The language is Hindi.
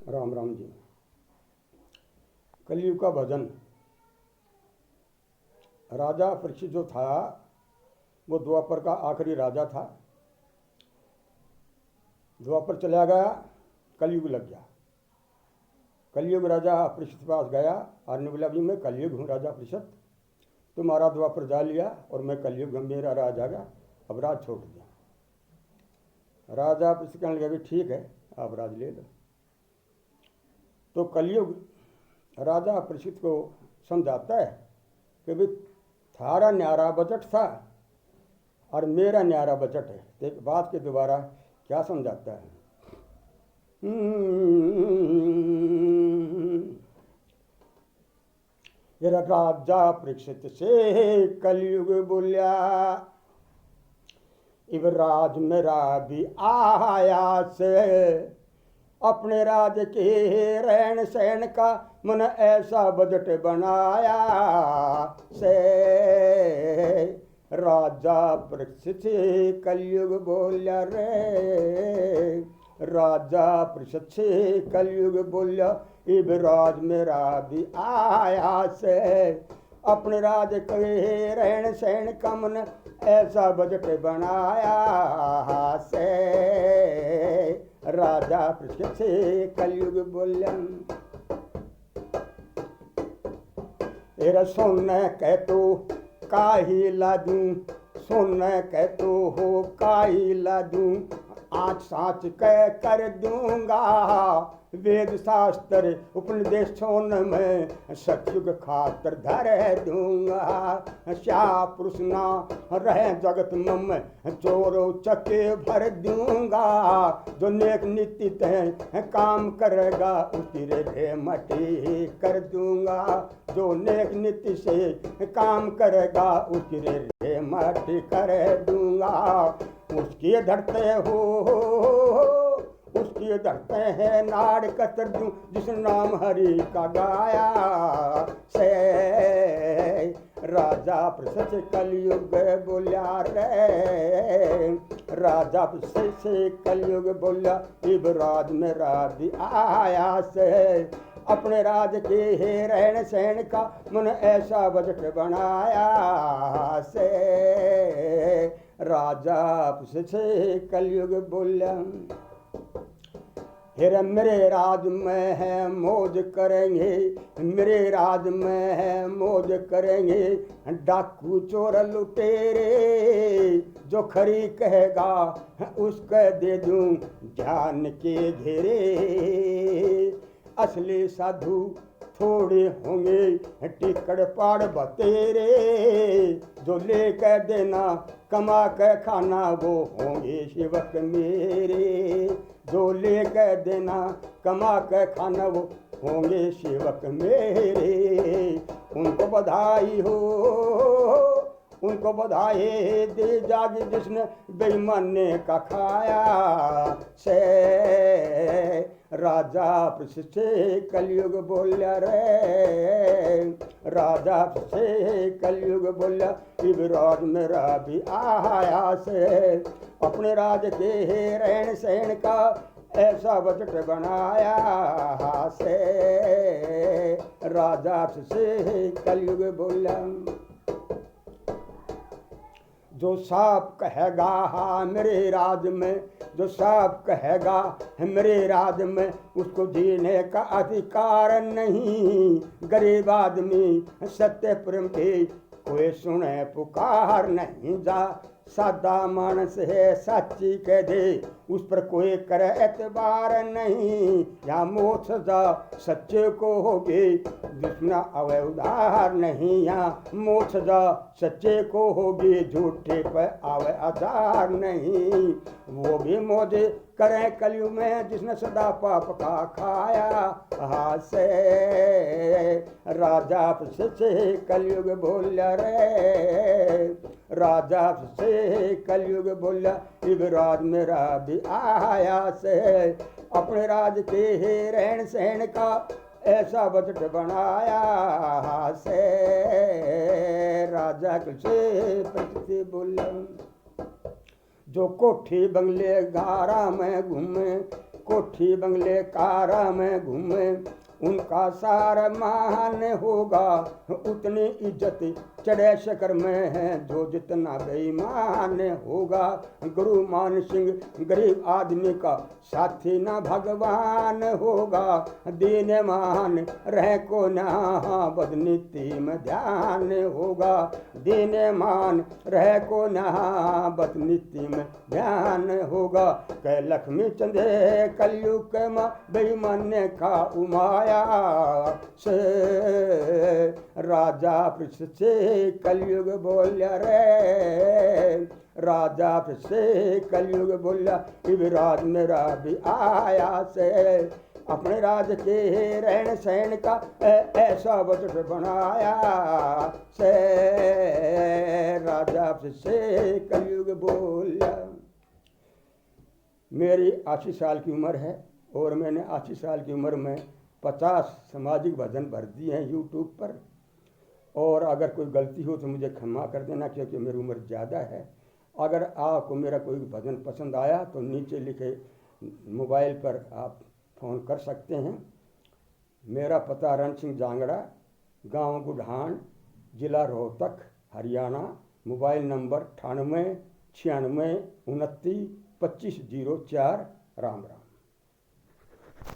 राम राम जी। कलयुग का भजन। राजा परीक्षित जो था वो द्वापर का आखिरी राजा था। द्वापर चला गया, कलयुग लग गया। कलयुग राजा परीक्षित के पास गया और ने बोला भी मैं कलयुग हूँ राजा परीक्षित, तुम्हारा द्वापर जा लिया और मैं कलयुग हूँ, मेरा राज आ गया, अब राज छोड़ दिया। राजा परीक्षित कहने लगा भी ठीक है आप राज ले लो। तो कलयुग राजा परीक्षित को समझाता है कि भाई थारा न्यारा बजट था और मेरा न्यारा बजट है। तो एक बात के दोबारा क्या समझाता है, ये राजा परीक्षित से कलयुग बोलिया, इब राज मेरा भी आया से, अपने राज के रहन सहन का मन ऐसा बजट बनाया से। राजा परीक्षित से कलयुग बोलिया रे, राजा परीक्षित से कलयुग बोलिया, इब राज मेरा भी आया से, अपने राज के रहन सहन का मन ऐसा बजट बनाया से। राजा परीक्षित से कलयुग बोलिया, एरा सोन कह तो काही लादूं, सोन कह तो हो काही लादूं, आँच साँच कह कर दूंगा, वेद शास्त्र उपनिदेशों में सतयुग खातर धर दूंगा। श्या पुरुष ना रहे जगत मम, चोरों चके भर दूंगा, जो नेक नीति तय काम करेगा उसकी रे मटी कर दूंगा, जो नेक नीति से काम करेगा उसकी रे मटी कर दूंगा। उसके धरते हो उसके धरते हैं नाड़ कतर दूं, जिस नाम हरि का गाया से। राजा परीक्षित कलयुग बोलिया रे, राजा परीक्षित कलयुग बोलिया, इब राज मेरा भी आया से, अपने राज के रहन सहन का मन ऐसा बजट बनाया से। राजा परीक्षित कलयुग बोलिया, फिर मेरे राज में है मौज करेंगे, मेरे राज में है मौज करेंगे, डाकू चोर लुटेरे, जो खरी कहेगा उसके दे दूं ध्यान के घेरे। असली साधु थोड़े होंगे टिकड़ पाड़ बतेरे, जो लेकर देना कमा के खाना वो होंगे सेवक मेरे, जो लेकर देना कमा के खाना वो होंगे सेवक मेरे। उनको बधाई हो, उनको बधाई दे जागी जिसने बेईमाने का खाया से। राजा परीक्षित से कलयुग बोलिया रे, राजा से कलयुग बोलिया, इब राज मेरा भी आया से, अपने राज के रहन सहन का ऐसा बजट बनाया से। राजा से कलयुग बोलिया, जो साफ कहेगा हाँ मेरे राज में, जो साफ कहेगा मेरे राज में, उसको जीने का अधिकार नहीं। गरीब आदमी सत्य प्रेम की कोई सुने पुकार नहीं, जा सादा मानस है सच्ची कह दे, उस पर कोई करे एतबार नहीं। या मोक्ष जा सच्चे को होगी दुश्मना अवय उधार नहीं, या मोक्ष जा सच्चे को होगी झूठे पर आवे आधार नहीं। वो भी मौजे करें कलयुग में जिसने सदा पाप का खाया से। राजा से कलयुग बोलिया रे, राजा से कलयुग बोलिया, इब राज मेरा भी आया से, अपने राज के रहन सहन का ऐसा बजट बनाया से। राजा से परीक्षित बोलिया, जो कोठी बंगले गारा में घूमे, कोठी बंगले कार में घूमे, उनका सारा मान होगा, उतनी इज्जत चढ़े शकर में है, जो जितना बेईमान होगा। गुरु मान सिंह गरीब आदमी का साथी ना भगवान होगा, दीन मान रह को ना बदनीति में ध्यान होगा, दीन मान रह को ना बदनीति में ध्यान होगा। कह लक्ष्मी चंदे कलयुग में बेईमान का उमाया से, राजा पृष्ठ से कलयुग बोलिया रे, राजा पृष्ठ से कलयुग बोलिया युवराज मेरा भी आया से। अपने राज के रहन सहन का ऐसा वचन बनाया से, राजा पृष्ठ से कलयुग बोलिया। मेरी 80 साल की उम्र है और मैंने 80 साल की उम्र में 50 सामाजिक भजन भर दिए हैं यूट्यूब पर। और अगर कोई गलती हो तो मुझे क्षमा कर देना, क्योंकि मेरी उम्र ज़्यादा है। अगर आपको मेरा कोई भजन पसंद आया तो नीचे लिखे मोबाइल पर आप फ़ोन कर सकते हैं। मेरा पता रण सिंह जांगड़ा, गांव गुढ़ान, ज़िला रोहतक, हरियाणा। Mobile number 98 96 29 25 04। राम राम।